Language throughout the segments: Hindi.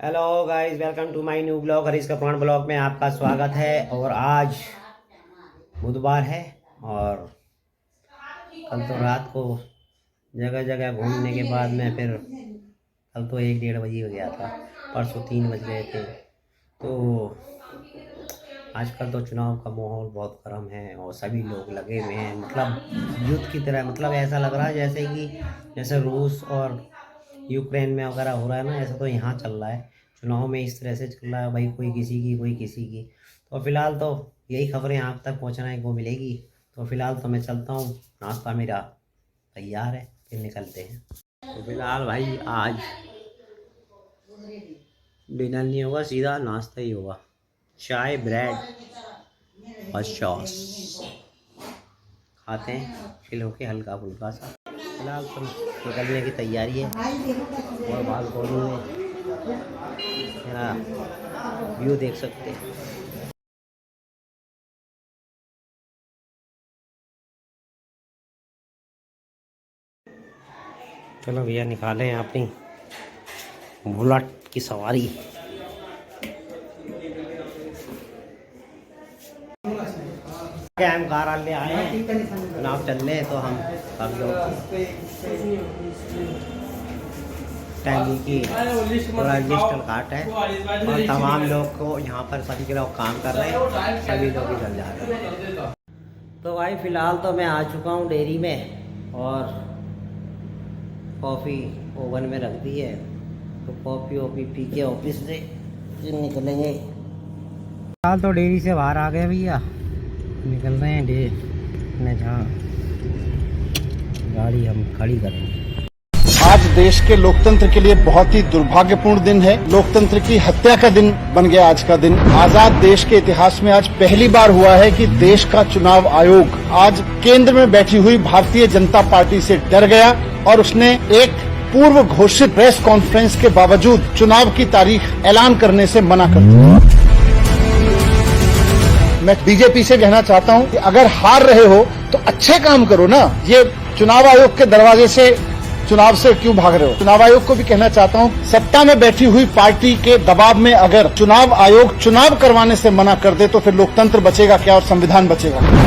Hello guys, welcome to my new blog. Harish का पुराण ब्लॉग में आपका स्वागत है। और आज बुधवार है और कल तो रात को जगह जगह घूमने के बाद में फिर कल तो 1-1:30 बजे हो गया था, परसों 3 बज गए थे। तो आजकल तो चुनाव का माहौल बहुत गर्म है और सभी लोग लगे हुए हैं, मतलब युद्ध की तरह। मतलब ऐसा लग रहा है जैसे रूस और यूक्रेन में वगैरह हो रहा है ना, ऐसा तो यहाँ चल रहा है। चुनाव में इस तरह से चल रहा है भाई, कोई किसी की कोई किसी की। तो फिलहाल तो यही खबरें आप तक पहुँचने को मिलेगी। तो फिलहाल तो मैं चलता हूँ, नाश्ता मेरा तैयार है, फिर निकलते हैं। तो फिलहाल भाई आज डिनर नहीं होगा, सीधा नाश्ता ही होगा। चाय ब्रेड और सॉस खाते हैं, चिल होके हल्का फुल्का सा। फिलहाल तो निकलने की तैयारी है और बालकोनी में मेरा व्यू देख सकते हैं। चलो भैया, निकालें अपनी बुलेट की सवारी। हम कार्यालय आए हैं, चुनाव चल रहे हैं तो हम सब लोग टैली की पूरा लिस्ट काट है और तमाम लोग को यहाँ पर सभी लोग काम कर रहे हैं, सभी लोग इधर जा रहे हैं। तो भाई फिलहाल तो मैं आ चुका हूँ डेयरी में और कॉफ़ी ओवन में रख दी है। तो कॉफ़ी वॉफ़ी पी के ऑफिस से निकलेंगे। फिलहाल तो डेयरी से बाहर आ गए भैया, निकल रहे हैं डेयरी जहाँ गाड़ी हम खड़ी करेंगे। आज देश के लोकतंत्र के लिए बहुत ही दुर्भाग्यपूर्ण दिन है। लोकतंत्र की हत्या का दिन बन गया आज का दिन। आजाद देश के इतिहास में आज पहली बार हुआ है कि देश का चुनाव आयोग आज केंद्र में बैठी हुई भारतीय जनता पार्टी से डर गया और उसने एक पूर्व घोषित प्रेस कॉन्फ्रेंस के बावजूद चुनाव की तारीख ऐलान करने से मना कर दिया। मैं बीजेपी से कहना चाहता हूं कि अगर हार रहे हो तो अच्छे काम करो ना। ये चुनाव आयोग के दरवाजे से चुनाव से क्यों भाग रहे हो। चुनाव आयोग को भी कहना चाहता हूं, सत्ता में बैठी हुई पार्टी के दबाव में अगर चुनाव आयोग चुनाव करवाने से मना कर दे तो फिर लोकतंत्र बचेगा क्या और संविधान बचेगा।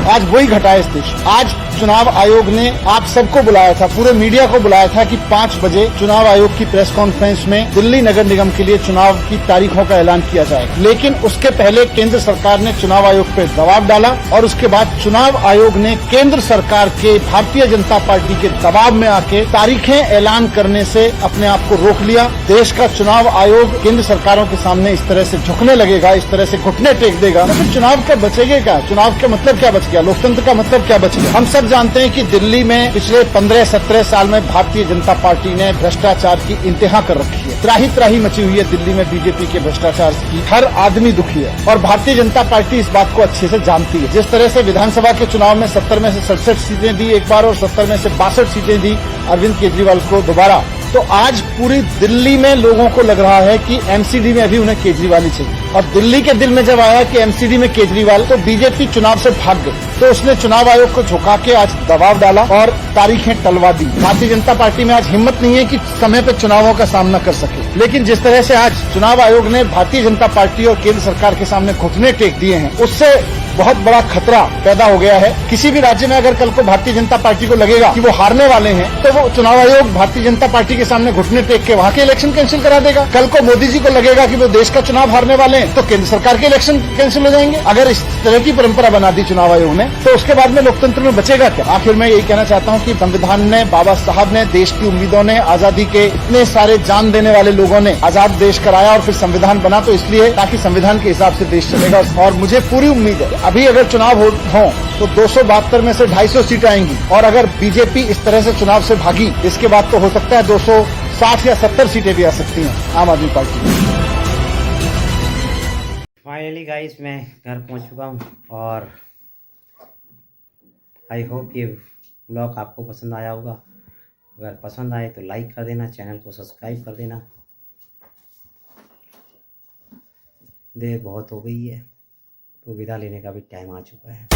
आज वही घटा है इस देश। आज चुनाव आयोग ने आप सबको बुलाया था, पूरे मीडिया को बुलाया था कि 5 बजे चुनाव आयोग की प्रेस कॉन्फ्रेंस में दिल्ली नगर निगम के लिए चुनाव की तारीखों का ऐलान किया जाए। लेकिन उसके पहले केंद्र सरकार ने चुनाव आयोग पर दबाव डाला और उसके बाद चुनाव आयोग ने केंद्र सरकार के भारतीय जनता पार्टी के दबाव में आके तारीखें ऐलान करने से अपने आप को रोक लिया। देश का चुनाव आयोग केंद्र सरकारों के सामने इस तरह से झुकने लगेगा, इस तरह से घुटने टेक देगा, तो चुनाव का बचेगा क्या। चुनाव का मतलब क्या बच गया, लोकतंत्र का मतलब क्या बच गया। हम सब जानते हैं कि दिल्ली में पिछले 15-17 साल में भारतीय जनता पार्टी ने भ्रष्टाचार की इंतहा कर रखी है। त्राही त्राही मची हुई है दिल्ली में बीजेपी के भ्रष्टाचार की। हर आदमी दुखी है और भारतीय जनता पार्टी इस बात को अच्छे से जानती है। जिस तरह से विधानसभा के चुनाव में 70 में से 67 सीटें दी एक बार और 70 में से 62 सीटें दी अरविंद केजरीवाल को दोबारा, तो आज पूरी दिल्ली में लोगों को लग रहा है कि एमसीडी में अभी उन्हें केजरीवाल ही चाहिए। और दिल्ली के दिल में जब आया कि एमसीडी में केजरीवाल, तो बीजेपी चुनाव से भाग गई। तो उसने चुनाव आयोग को झुका के आज दबाव डाला और तारीखें टलवा दी। भारतीय जनता पार्टी में आज हिम्मत नहीं है कि समय पर चुनावों का सामना कर सके। लेकिन जिस तरह से आज चुनाव आयोग ने भारतीय जनता पार्टी और केंद्र सरकार के सामने घुटने टेक दिए हैं, उससे बहुत बड़ा खतरा पैदा हो गया है। किसी भी राज्य में अगर कल को भारतीय जनता पार्टी को लगेगा कि वो हारने वाले हैं, तो वो चुनाव आयोग भारतीय जनता पार्टी के सामने घुटने टेक के वहां के इलेक्शन कैंसिल करा देगा। कल को मोदी जी को लगेगा कि वो देश का चुनाव हारने वाले हैं, तो केंद्र सरकार के इलेक्शन कैंसिल हो जाएंगे। अगर इस तरह की परंपरा बना दी चुनाव आयोग ने, तो उसके बाद में लोकतंत्र में बचेगा क्या। आखिर मैं यही कहना चाहता हूं कि संविधान ने, बाबा साहब ने, देश की उम्मीदों ने, आजादी के इतने सारे जान देने वाले लोगों ने आजाद देश कराया और फिर संविधान बना, तो इसलिए ताकि संविधान के हिसाब से देश चलेगा। और मुझे पूरी उम्मीद है अभी अगर चुनाव हो तो 272 में से 250 सीटें आएंगी और अगर बीजेपी इस तरह से चुनाव से भागी, इसके बाद तो हो सकता है 260 या 70 सीटें भी आ सकती हैं आम आदमी पार्टी। फाइनली गाइस, मैं घर पहुंच चुका हूं और आई होप ये ब्लॉग आपको पसंद आया होगा। अगर पसंद आए तो लाइक कर देना, चैनल को सब्सक्राइब कर देना। देर बहुत हो गई है तो विदा लेने का भी टाइम आ चुका है।